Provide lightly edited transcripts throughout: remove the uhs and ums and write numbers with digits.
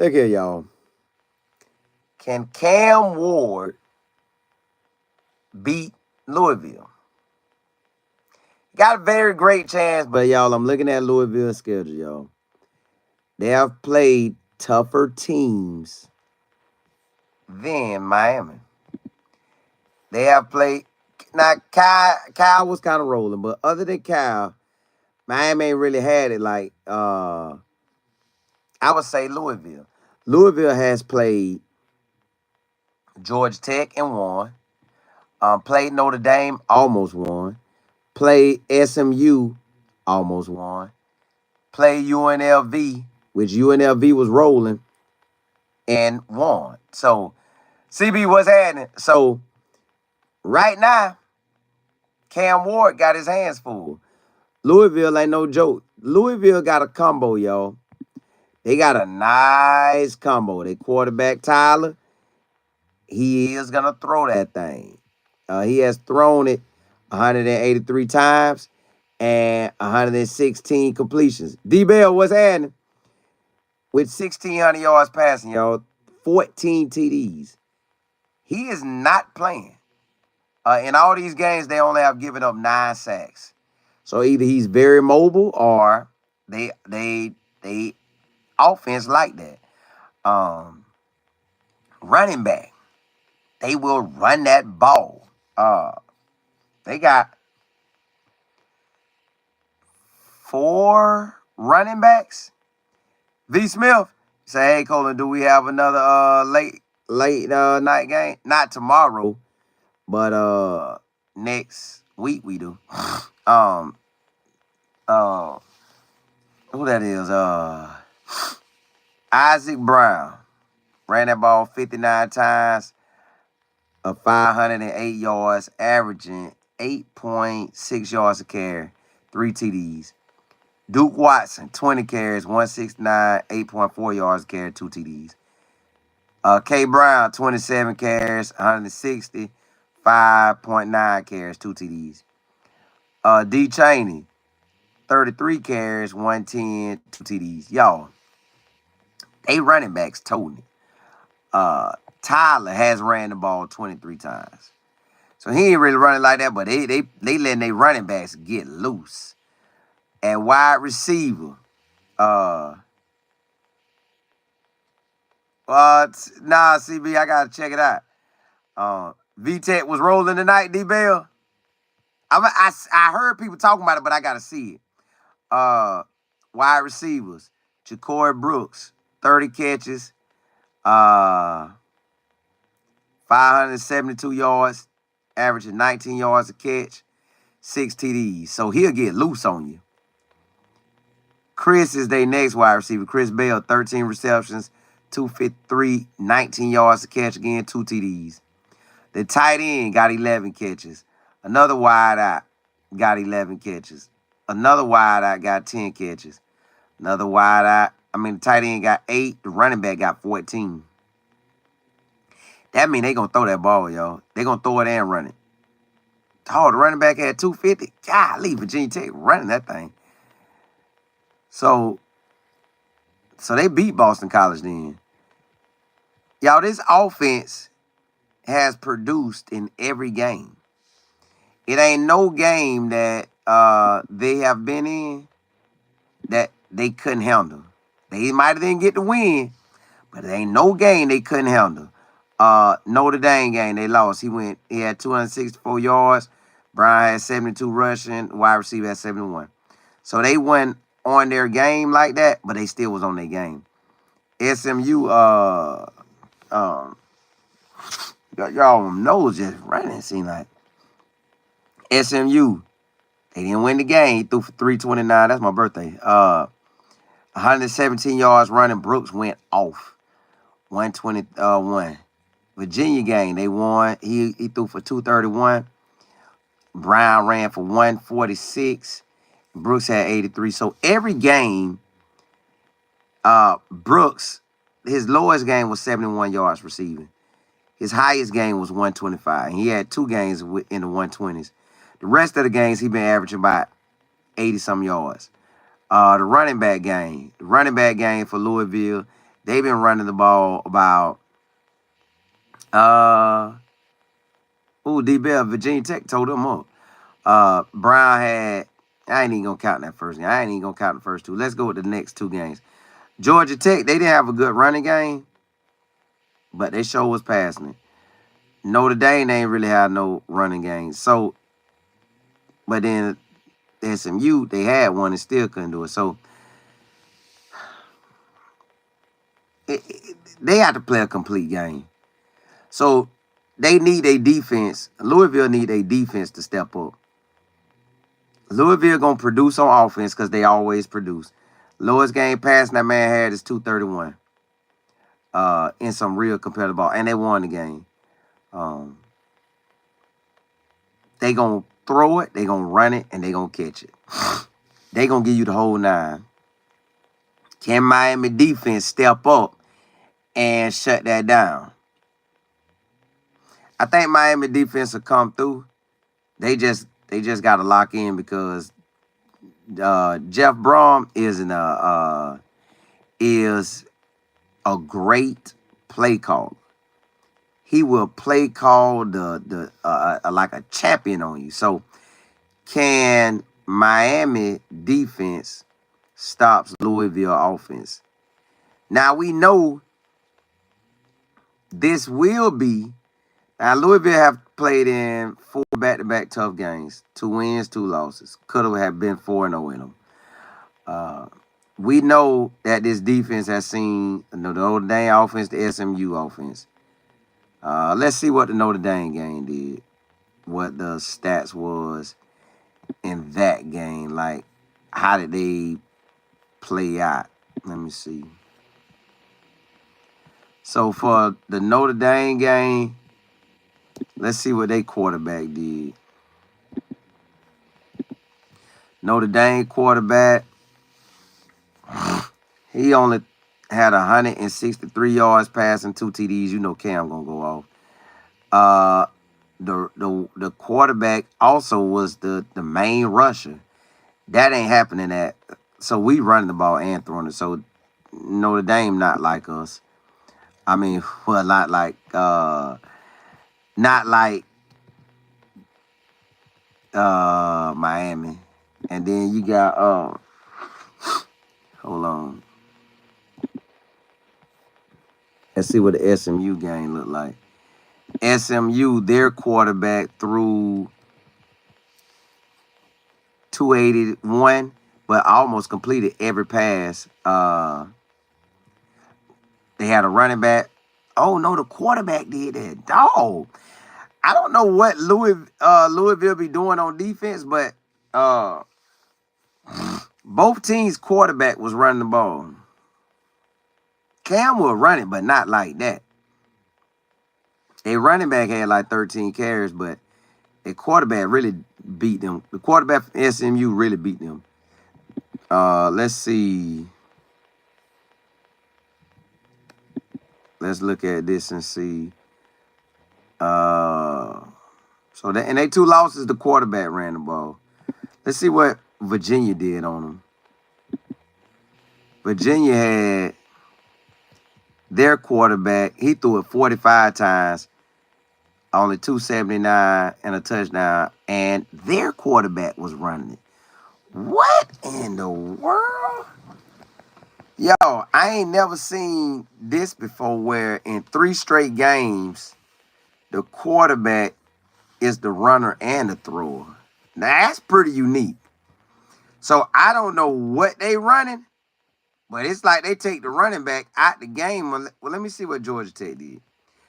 Look here, y'all. Can Cam Ward beat Louisville? Got a very great chance, but y'all, I'm looking at Louisville's schedule, y'all. They have played tougher teams than Miami. They have played. Now, Kyle was kind of rolling, but other than Kyle, Miami ain't really had it like I would say Louisville. Louisville has played Georgia Tech and won. Played Notre Dame, almost won. Played SMU, almost won. Played UNLV, which UNLV was rolling, and won. So, CB, what's happening? So, right now, Cam Ward got his hands full. Louisville ain't no joke. Louisville got a combo, y'all. They got a nice combo. They quarterback, Tyler, he is going to throw that thing. He has thrown it 183 times and 116 completions. D-Bell, what's happening? With 1,600 yards passing, y'all, 14 TDs. He is not playing. In all these games, they only have given up 9 sacks. So either he's very mobile or they offense like that. Running back, they will run that ball. They got 4 running backs. V. Smith say, "Hey, Colin, do we have another late night game? Not tomorrow, but next week we do." Who that is? Isaac Brown ran that ball 59 times, 508 yards, averaging 8.6 yards a carry, 3 TDs. Duke Watson, 20 carries, 169, 8.4 yards a carry, 2 TDs. K. Brown, 27 carries, 160, 5.9 carries, 2 TDs. D. Chaney, 33 carries, 110, 2 TDs. Y'all, they running backs toting it. Tyler has ran the ball 23 times. So he ain't really running like that, but they letting their running backs get loose. At wide receiver, CB, I gotta check it out. V-Tech was rolling tonight, D-Bell. I heard people talking about it, but I gotta see it. Wide receivers, Ja'Cory Brooks, 30 catches, 572 yards, averaging 19 yards a catch, 6 TDs. So he'll get loose on you. Chris is their next wide receiver. Chris Bell, 13 receptions, 253, 19 yards to catch again, 2 TDs. The tight end got 11 catches. Another wide out got 11 catches. Another wide out got 10 catches. Another wide out. The tight end got 8. The running back got 14. That means they going to throw that ball, y'all. They going to throw it and run it. Oh, the running back had 250. Golly, Virginia Tech running that thing. So they beat Boston College then. Y'all, this offense has produced in every game. It ain't no game that they have been in that they couldn't handle. They might have didn't get the win, but it ain't no game they couldn't handle. Notre Dame game, they lost. He had 264 yards. Brown had 72 rushing. Wide receiver had 71. So they went on their game like that, but they still was on their game. SMU, y'all knows just running, seem like. SMU, they didn't win the game. He threw for 329. That's my birthday. 117 yards running. Brooks went off. 121. Virginia game, they won. He threw for 231. Brown ran for 146. Brooks had 83. So every game, Brooks, his lowest game was 71 yards receiving. His highest game was 125. He had 2 games in the 120s. The rest of the games, he been averaging about 80-some yards. The running back game for Louisville, They've been running the ball about D-Bell, Virginia Tech told them up. Brown had, I ain't even gonna count that first game. I ain't even gonna count the first two. Let's go with the next two games. Georgia Tech, they didn't have a good running game, but they sure was passing it. Notre Dame, they ain't really had no running game. So, but then SMU, they had one and still couldn't do it. So, they have to play a complete game. So, they need a defense. Louisville need a defense to step up. Louisville going to produce on offense because they always produce. Lowest game passing that man had is 231 in some real competitive ball. And they won the game. They going to throw it, they going to run it, and they going to catch it. They going to give you the whole nine. Can Miami defense step up and shut that down? I think Miami defense will come through. They just got to lock in because Jeff Brom is a great play caller. He will play call like a champion on you. So can Miami defense stops Louisville offense? Now we know this will be. Now Louisville have played in 4 back-to-back tough games, 2 wins, 2 losses. Could have been 4-0 in them. We know that this defense has seen the Notre Dame offense, the SMU offense. Let's see what the Notre Dame game did, what the stats was in that game. Like, how did they play out? Let me see. So for the Notre Dame game, let's see what their quarterback did. Notre Dame quarterback, he only had 163 yards passing, 2 TDs. You know Cam gonna go off. The quarterback also was the main rusher. That ain't happening so we running the ball and throwing it. So Notre Dame not like us. I mean, well, not like Miami. And then you got hold on. Let's see what the SMU game look like. SMU, their quarterback threw 281, but almost completed every pass. They had a running back. Oh no, the quarterback did that. Dog. I don't know what Louisville be doing on defense, but both teams' quarterback was running the ball. Cam was running, but not like that. A running back had like 13 carries, but a quarterback really beat them. The quarterback from SMU really beat them. Let's see. Let's look at this and see. So and they 2 losses, the quarterback ran the ball. Let's see what Virginia did on them. Virginia had their quarterback. He threw it 45 times, only 279 and a touchdown, and their quarterback was running it. What in the world? Yo, I ain't never seen this before where in 3 straight games, the quarterback is the runner and the thrower. Now, that's pretty unique. So, I don't know what they running, but it's like they take the running back out the game. Well, let me see what Georgia Tech did.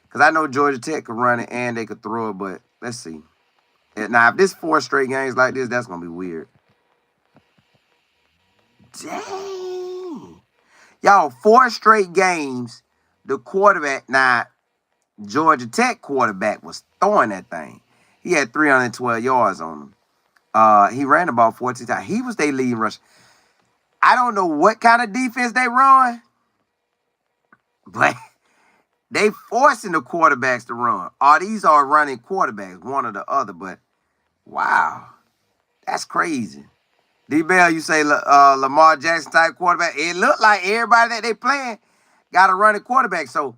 Because I know Georgia Tech could run it and they could throw it, but let's see. Now, if this 4 straight games like this, that's going to be weird. Dang. Y'all, 4 straight games, the quarterback, now, Georgia Tech quarterback was throwing that thing. He had 312 yards on him. He ran the ball 14 times. He was their leading rusher. I don't know what kind of defense they run, but they forcing the quarterbacks to run. These are running quarterbacks, one or the other, but wow, that's crazy. D-Bell, you say Lamar Jackson type quarterback. It looked like everybody that they playing got a running quarterback. So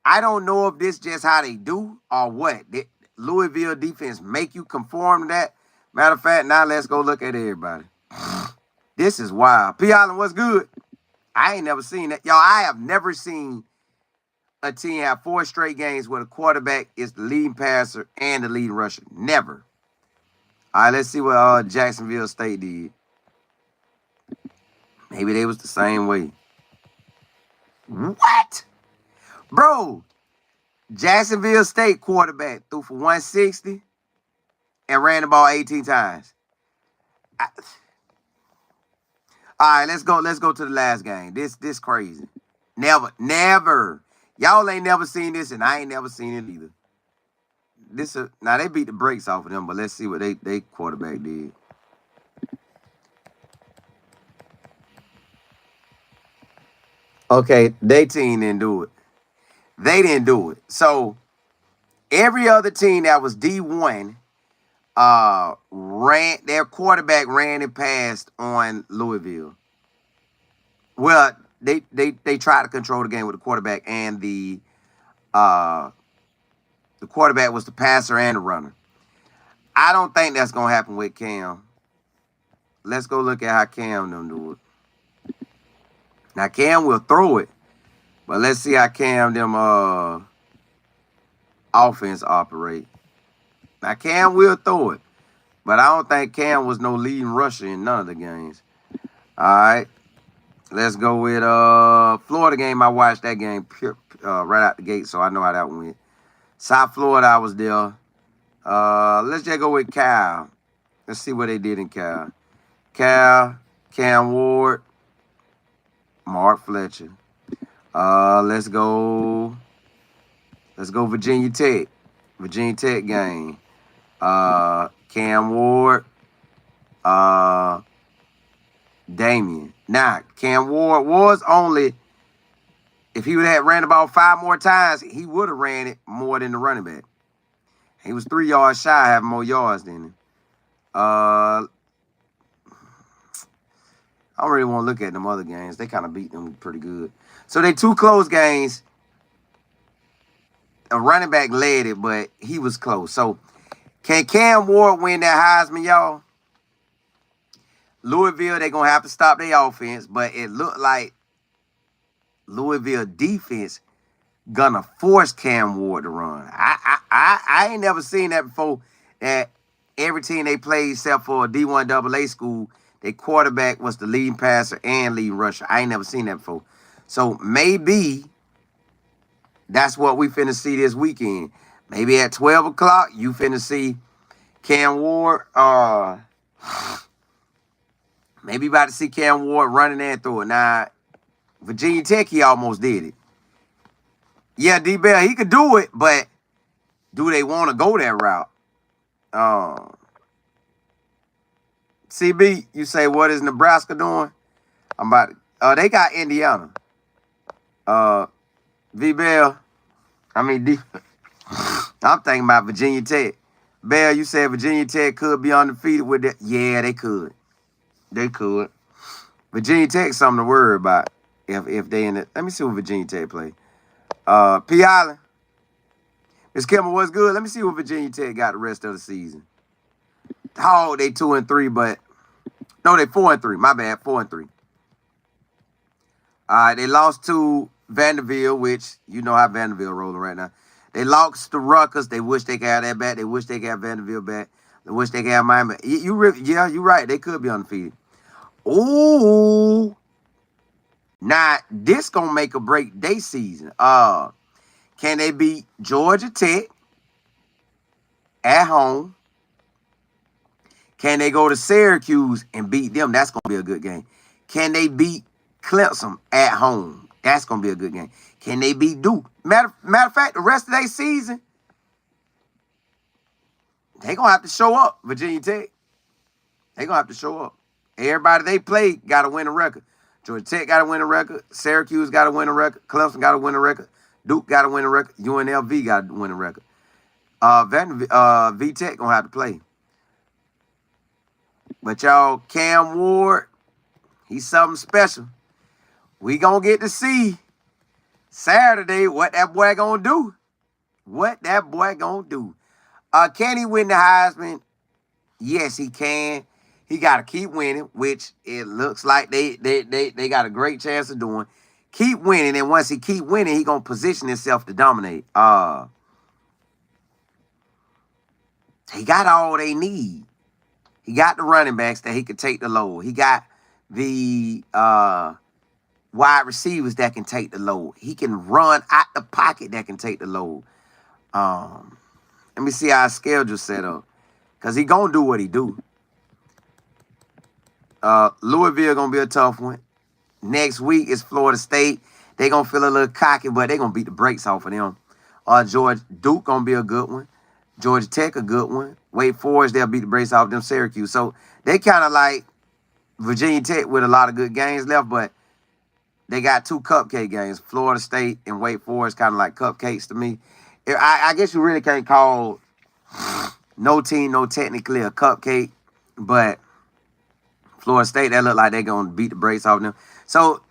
I don't know if this just how they do or what. Louisville defense make you conform to that. Matter of fact, now let's go look at everybody. This is wild. P. Allen, what's good? I ain't never seen that. Y'all, I have never seen a team have 4 straight games where the quarterback is the leading passer and the leading rusher. Never. All right, let's see what Jacksonville State did. Maybe they was the same way. What? Bro, Jacksonville State quarterback threw for 160 and ran the ball 18 times. All right, let's go to the last game. This crazy. Never. Y'all ain't never seen this, and I ain't never seen it either. Now they beat the brakes off of them, but let's see what they quarterback did. Okay, they team didn't do it. They didn't do it. So every other team that was D1 their quarterback ran and passed on Louisville. Well, they tried to control the game with the quarterback, and the quarterback was the passer and the runner. I don't think that's gonna happen with Cam. Let's go look at how Cam them do it. Now Cam will throw it, but let's see how Cam them offense operate. Now Cam will throw it, but I don't think Cam was no leading rusher in none of the games. All right. Let's go with Florida game. I watched that game right out the gate, so I know how that went. South Florida, I was there. Let's just go with Cal. Let's see what they did in Cal. Cam Ward, Mark Fletcher. Let's go Virginia Tech. Virginia Tech game. Cam Ward, Damian. Now, Cam Ward was only, if he would have ran the ball 5 more times, he would have ran it more than the running back. He was 3 yards shy, having more yards than him. I don't really want to look at them other games. They kind of beat them pretty good. So they 2 close games. A running back led it, but he was close. So can Cam Ward win that Heisman, y'all? Louisville, they're going to have to stop their offense, but it looked like Louisville defense gonna force Cam Ward to run. I ain't never seen that before, that every team they played except for a D1 AA school, their quarterback was the leading passer and leading rusher. I ain't never seen that before. So maybe that's what we finna see this weekend. Maybe at 12 o'clock, you finna see Cam Ward, maybe about to see Cam Ward running and through it. Now, Virginia Tech, he almost did it. Yeah, D-Bell, he could do it, but do they want to go that route? CB, you say, what is Nebraska doing? I'm about to, they got Indiana. V-Bell, I'm thinking about Virginia Tech. Bell, you said Virginia Tech could be undefeated with that. Yeah, they could. They could. Virginia Tech something to worry about if they in it. Let me see what Virginia Tech play. P. Island. Miss Kimmel, what's good? Let me see what Virginia Tech got the rest of the season. Oh, they 2-3, but no, they 4-3. My bad, 4-3. All right, they lost to Vanderbilt, which you know how Vanderbilt rolling right now. They lost to Rutgers. They wish they could have that back. They wish they could have Vanderbilt back. They wish they could have Miami. Yeah, you're right. They could be undefeated. Ooh. Now, this going to make or break their season. Can they beat Georgia Tech at home? Can they go to Syracuse and beat them? That's going to be a good game. Can they beat Clemson at home? That's going to be a good game. Can they beat Duke? Matter of fact, the rest of their season, they're going to have to show up, Virginia Tech. They're going to have to show up. Everybody they play got to win a record. Georgia Tech got to win a record. Syracuse got to win a record. Clemson got to win a record. Duke got to win a record. UNLV got to win a record. V-Tech going to have to play. But y'all, Cam Ward, he's something special. We going to get to see Saturday, what that boy gonna do? What that boy gonna do? Can he win the Heisman? Yes, he can. He got to keep winning, which it looks like they got a great chance of doing. Keep winning, and once he keep winning, he gonna position himself to dominate. He got all they need. He got the running backs that he could take the load. He got the wide receivers that can take the load. He can run out the pocket that can take the load. Let me see how his schedule set up. Because he going to do what he do. Louisville going to be a tough one. Next week is Florida State. They going to feel a little cocky, but they going to beat the brakes off of them. Duke going to be a good one. Georgia Tech a good one. Wake Forest, they'll beat the brakes off them. Syracuse. So they kind of like Virginia Tech with a lot of good games left, but they got two cupcake games. Florida State and Wake Forest kind of like cupcakes to me. I guess you really can't call no team technically a cupcake, but Florida State, that look like they're going to beat the brakes off them. So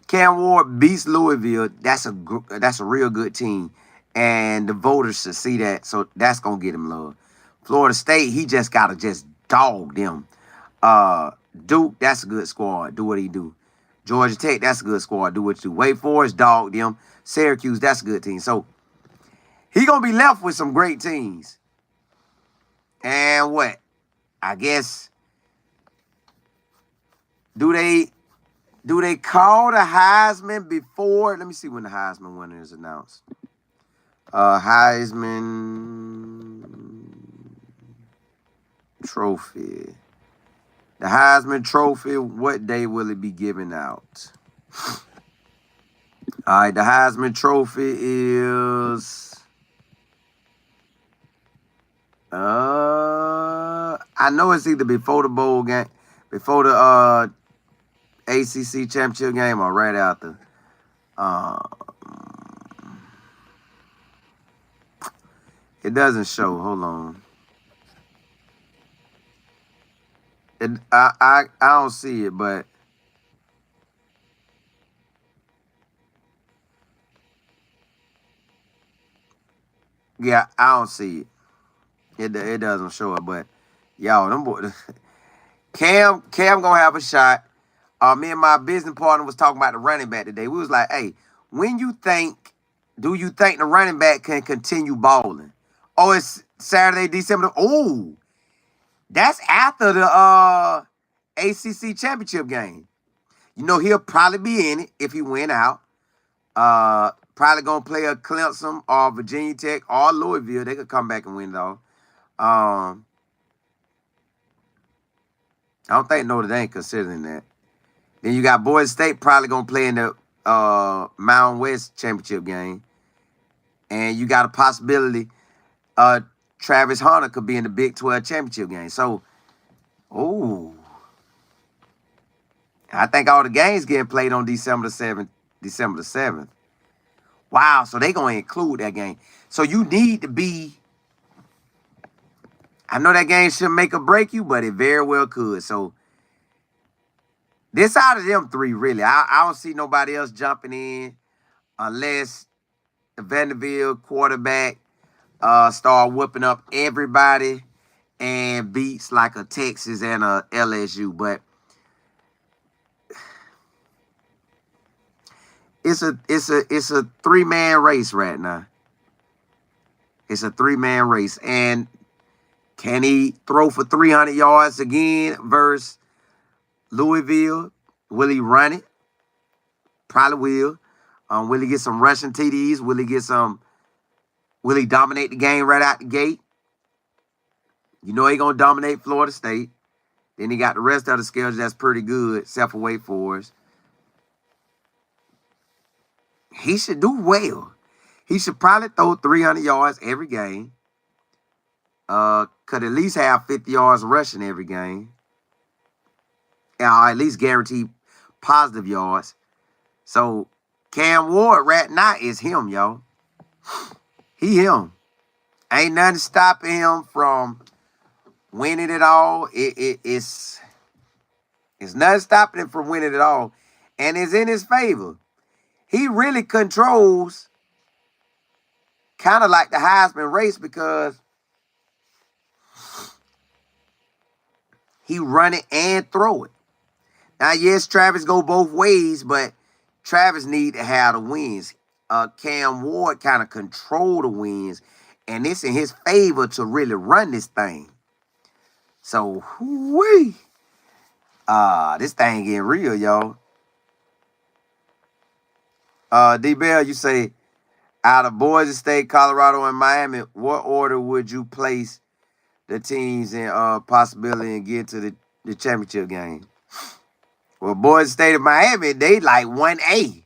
Cam Ward beats Louisville. That's a real good team. And the voters should see that, so that's going to get him love. Florida State, he just got to just dog them. Duke, that's a good squad. Do what he do. Georgia Tech, that's a good squad. Do what you do. Wake Forest, dog them. Syracuse, that's a good team. So he going to be left with some great teams. And what? I guess, do they call the Heisman before? Let me see when the Heisman winner is announced. Heisman Trophy. The Heisman Trophy, what day will it be given out? All right, the Heisman Trophy is... I know it's either before the bowl game, before the ACC championship game, or right after. It doesn't show. Hold on. I don't see it, but yeah, I don't see it. It doesn't show it, but y'all, them boys, Cam gonna have a shot. Me and my business partner was talking about the running back today. We was like, hey, do you think the running back can continue balling? Oh, it's Saturday, December. Oh, that's after the ACC championship game. You know, he'll probably be in it if he win out. Probably going to play a Clemson or Virginia Tech or Louisville. They could come back and win, though. I don't think Notre Dame considering that. Then you got Boise State probably going to play in the Mountain West championship game. And you got a possibility Travis Hunter could be in the Big 12 championship game. So, I think all the games getting played on December the 7th. Wow, so they going to include that game. So you need to be, I know that game shouldn't make or break you, but it very well could. So this out of them three, really. I don't see nobody else jumping in unless the Vanderbilt quarterback start whooping up everybody and beats like a Texas and a LSU. But it's a three-man race right now. It's a three-man race. And can he throw for 300 yards again versus Louisville? Will he run it? Probably will. Will he get some rushing TDs? Will he dominate the game right out the gate? You know he going to dominate Florida State. Then he got the rest of the schedule that's pretty good, except for Wake Forest. He should do well. He should probably throw 300 yards every game. Could at least have 50 yards rushing every game. Or at least guarantee positive yards. So Cam Ward right now is him, y'all. He him. Ain't nothing stopping him from winning it all. It's nothing stopping him from winning it all. And it's in his favor. he really controls kind of like the Heisman race because he run it and throw it. Now, yes, Travis go both ways, but Travis need to have the wins. Cam Ward kind of control the wins, and it's in his favor to really run this thing. So, whoo-wee. This thing getting real, y'all. D-Bell, you say, out of Boise State, Colorado, and Miami, what order would you place the teams in possibility and get to the championship game? Well, Boise State and Miami, they like 1A.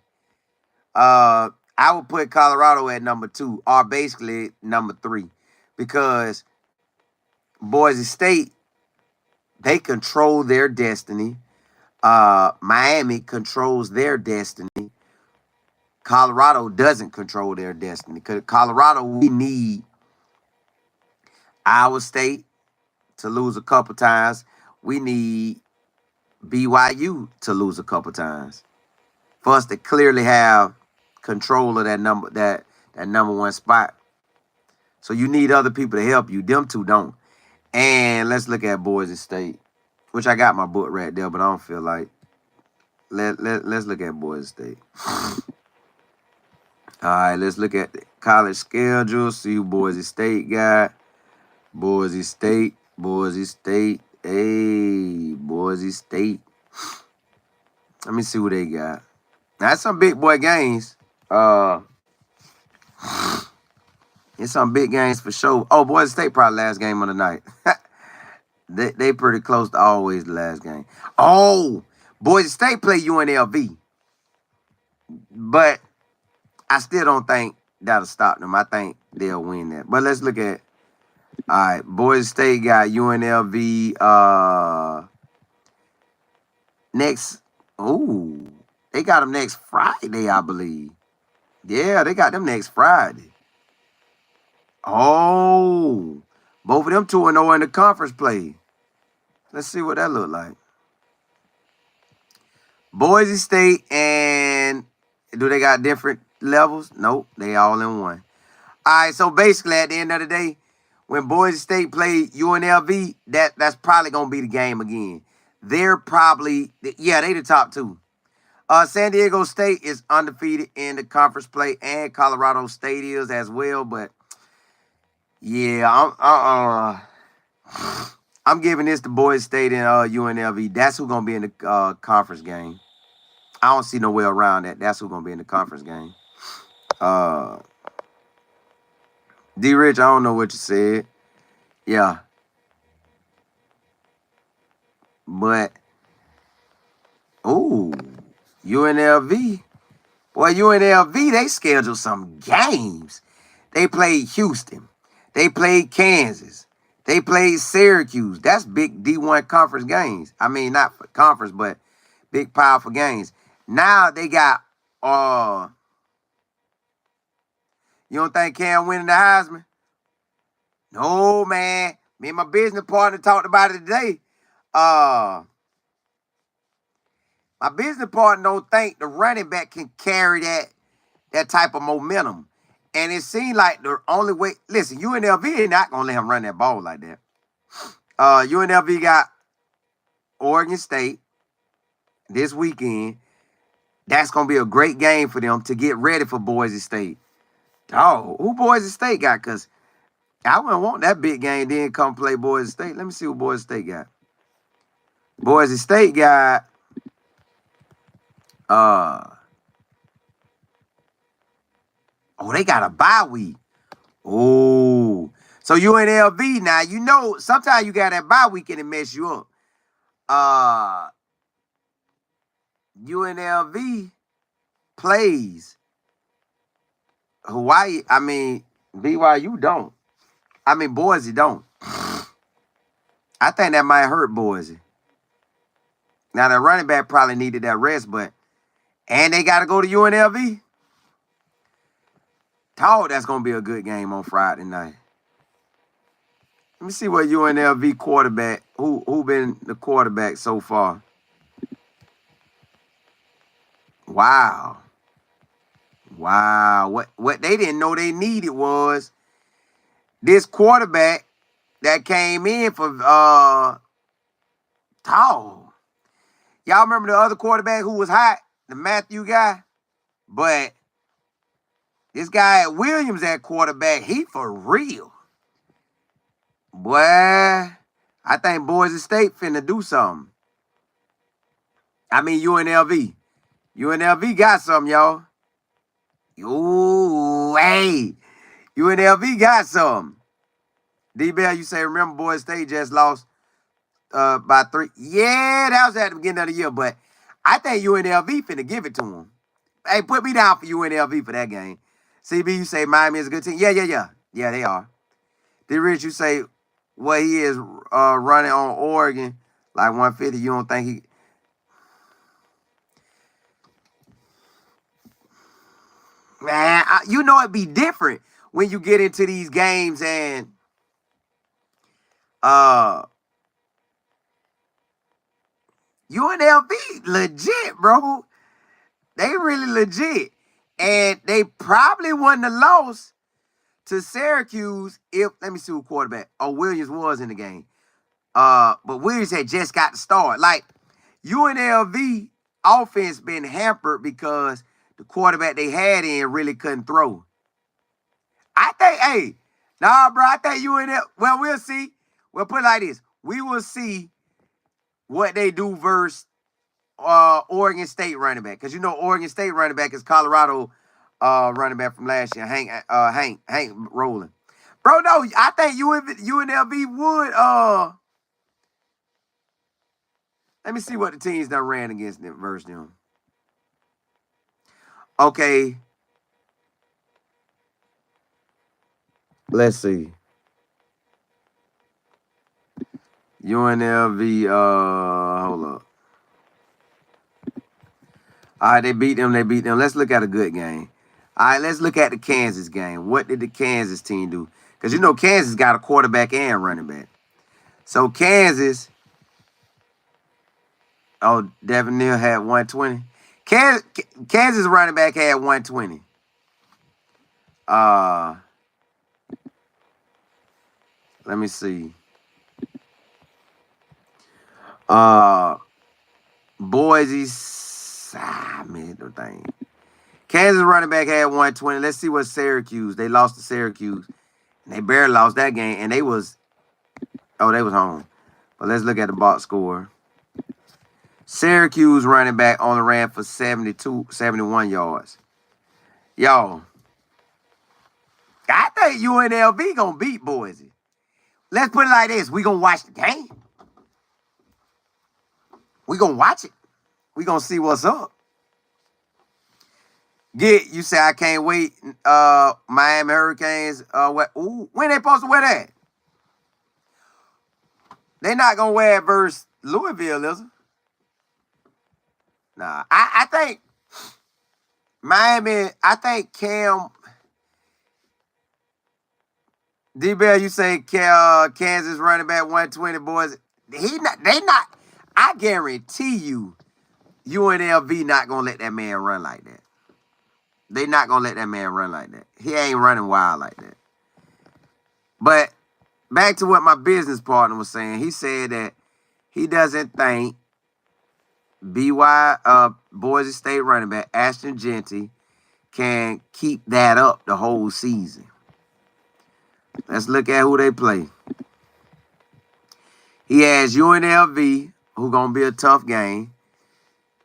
I would put Colorado at number 2, or basically number 3, because Boise State, they control their destiny. Miami controls their destiny. Colorado doesn't control their destiny. Because Colorado, we need Iowa State to lose a couple times. We need BYU to lose a couple times for us to clearly have control of that number 1 spot. So you need other people to help you. Them two don't. And let's look at Boise State, which I got my book right there, but I don't feel like. Let's look at Boise State. All right, let's look at the college schedule. See who Boise State got. Boise State. Hey, Boise State. Let me see who they got. That's some big boy games. It's some big games for sure. Oh, Boise State probably last game of the night. they pretty close to always the last game. Oh, Boise State play UNLV. But I still don't think that'll stop them. I think they'll win that. But let's look at, all right, Boise State got UNLV next. Ooh, they got them next Friday, I believe. Yeah, they got them next Friday. Oh, both of them 2-0 in the conference play. Let's see what that look like. Boise State and do they got different levels? Nope, they all in one. All right, so basically at the end of the day, when Boise State played UNLV, that's probably going to be the game again. They're probably, yeah, they the top 2. San Diego State is undefeated in the conference play, and Colorado State is as well. But yeah, I'm giving this to Boise State and UNLV. That's who's gonna be in the conference game. I don't see no way around that. That's who's gonna be in the conference game. D Rich, I don't know what you said. Yeah, but ooh. UNLV. Boy, UNLV, they scheduled some games. They played Houston. They played Kansas. They played Syracuse. That's big D1 conference games. I mean, not for conference, but big powerful games. Now they got, you don't think Cam winning the Heisman? No, man. Me and my business partner talked about it today. My business partner don't think the running back can carry that type of momentum. And it seemed like the only way, listen, UNLV ain't not going to let him run that ball like that. UNLV got Oregon State this weekend. That's going to be a great game for them to get ready for Boise State. Oh, who Boise State got? Because I wouldn't want that big game then come play Boise State. Let me see what Boise State got. Boise State got they got a bye week. Oh, so UNLV now, you know, sometimes you got that bye week and it mess you up. UNLV plays Hawaii. I mean, BYU don't. I mean, Boise don't. I think that might hurt Boise. Now, the running back probably needed that rest, and they got to go to UNLV. Told that's going to be a good game on Friday night. Let me see what UNLV quarterback, who been the quarterback so far. Wow. Wow. What they didn't know they needed was this quarterback that came in for tall. Y'all remember the other quarterback who was hot? The Matthew guy? But this guy at Williams at quarterback, he for real. Boy, I think Boise State finna do something. I mean UNLV. UNLV got something, y'all. Ooh, hey. UNLV got something. D-Bell, you say, remember Boise State just lost by 3. Yeah, that was at the beginning of the year, but I think UNLV finna give it to them. Hey, put me down for UNLV for that game. CB, you say Miami is a good team. Yeah. Yeah, they are. D-Rich, you say what he is running on Oregon, like 150. You don't think he... Man, you know it'd be different when you get into these games and UNLV legit, bro. They really legit. And they probably wouldn't have lost to Syracuse if, let me see who quarterback. Oh, Williams was in the game. But Williams had just got to start. Like, UNLV offense been hampered because the quarterback they had in really couldn't throw. I think, hey, nah, bro, I think UNLV, well, we'll see. We'll put it like this. We will see what they do versus Oregon State running back. Because you know Oregon State running back is Colorado running back from last year, Hank Rowland. Bro, no, I think UNLV would let me see what the teams that ran against them versus them. Okay. Let's see. UNLV, hold up. All right, they beat them. Let's look at a good game. All right, let's look at the Kansas game. What did the Kansas team do? Because you know Kansas got a quarterback and running back. So Kansas, oh, Devin Neal had 120. Kansas running back had 120. Let me see. Boise, man, the thing. Kansas running back had 120. Let's see what Syracuse. They lost to Syracuse. And they barely lost that game. And they was home. But let's look at the box score. Syracuse running back only ran for 71 yards. Y'all, I think UNLV gonna beat Boise. Let's put it like this. We gonna watch the game. We gonna watch it. We gonna see what's up. You say I can't wait. Miami Hurricanes. When they supposed to wear that? They not gonna wear it versus Louisville, is it? Nah, I think Miami. I think Cam. D-Bell, you say Kansas running back 120 boys. They not. I guarantee you, UNLV not gonna let that man run like that. They not gonna let that man run like that. He ain't running wild like that. But back to what my business partner was saying. He said that he doesn't think Boise State running back Ashton Jeanty can keep that up the whole season. Let's look at who they play. He has UNLV, who gonna be a tough game.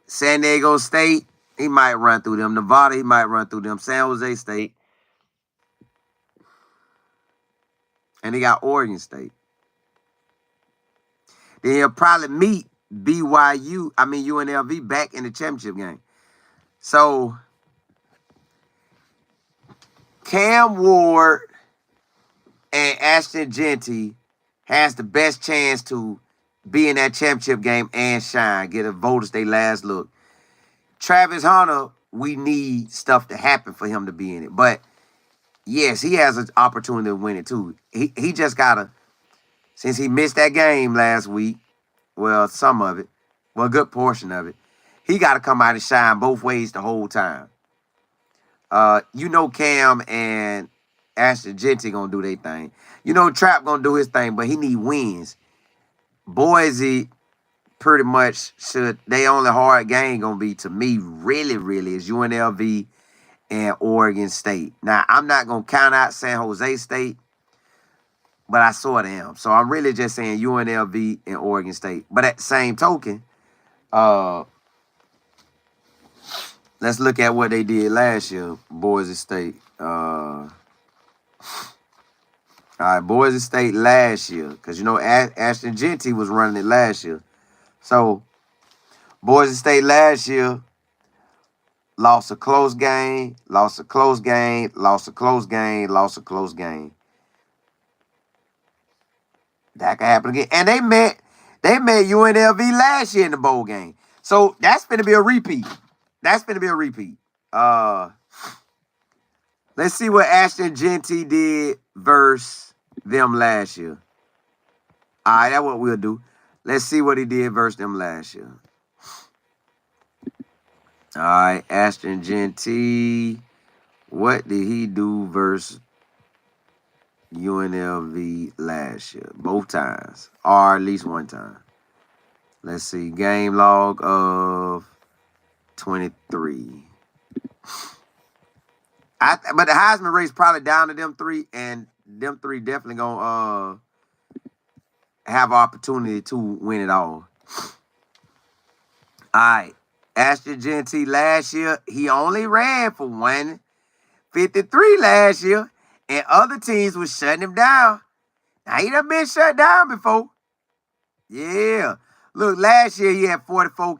San Diego State, he might run through them. Nevada, he might run through them. San Jose State. And he got Oregon State. Then he'll probably meet UNLV back in the championship game. So, Cam Ward and Ashton Jeanty has the best chance to be in that championship game and shine, get a vote as their last look. Travis Hunter, we need stuff to happen for him to be in it. But, yes, he has an opportunity to win it, too. He just got to, since he missed that game last week, well, some of it, well, a good portion of it, he got to come out and shine both ways the whole time. You know Cam and Ashton Genty gonna do their thing. You know Trap gonna do his thing, but he need wins. Boise pretty much should. They only hard game gonna be, to me, really is UNLV and Oregon State. Now I'm not gonna count out San Jose State, but I sort of am. So I'm really just saying UNLV and Oregon State. But at the same token, let's look at what they did last year, Boise State. All right, Boise State last year, because you know Ashton Genty was running it last year. So Boise State last year lost a close game, lost a close game, lost a close game, lost a close game. That could happen again. And they met UNLV last year in the bowl game. So that's going to be a repeat. That's going to be a repeat. Let's see what Ashton Genty did versus them last year. All right, that's what we'll do. Let's see what he did versus them last year. All right, Ashton Genty. What did he do versus UNLV last year? Both times, or at least one time. Let's see. Game log of 23. But the Heisman race probably down to them three, and them three definitely gonna have opportunity to win it all. All right. Ashton Genty last year, he only ran for 153 last year, and other teams was shutting him down. Now, he done been shut down before. Yeah. Look, last year he had 44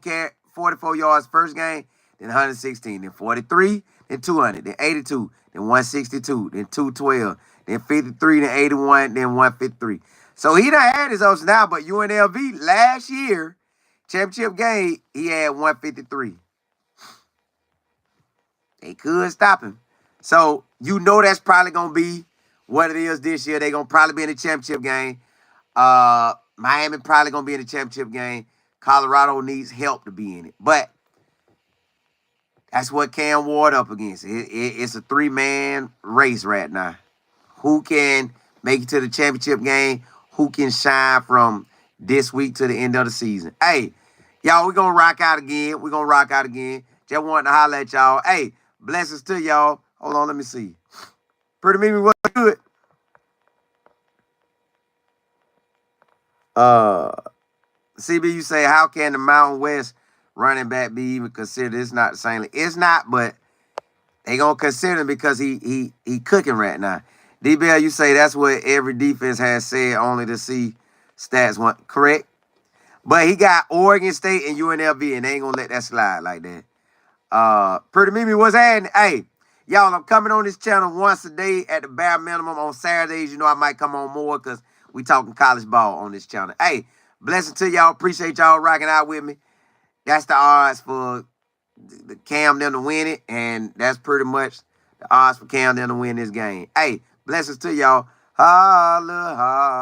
yards first game, then 116, then 43, then 200, then 82, then 162, then 212, then 53, then 81, then 153. So he done had his ups now, but UNLV last year, championship game, he had 153. They could stop him. So you know that's probably going to be what it is this year. They're going to probably be in the championship game. Miami probably going to be in the championship game. Colorado needs help to be in it. But that's what Cam Ward up against. It's a three-man race right now. Who can make it to the championship game? Who can shine from this week to the end of the season? Hey, y'all, we're going to rock out again. We're going to rock out again. Just wanted to holler at y'all. Hey, blessings to y'all. Hold on, let me see. Pretty Mimi, what's good? CB, you say, how can the Mountain West running back be even considered? It's not the same. It's not, but they gonna consider him because he cooking right now. D-Bell, you say that's what every defense has said, only to see stats one correct. But he got Oregon State and UNLV, and they ain't gonna let that slide like that. Pretty Mimi, what's happening? Hey, y'all, I'm coming on this channel once a day at the bare minimum. On Saturdays, you know I might come on more because we talking college ball on this channel. Hey, blessing to y'all. Appreciate y'all rocking out with me. That's the odds for the Cam them to win it, and that's pretty much the odds for Cam them to win this game. Hey, blessings to y'all. Holla, holla.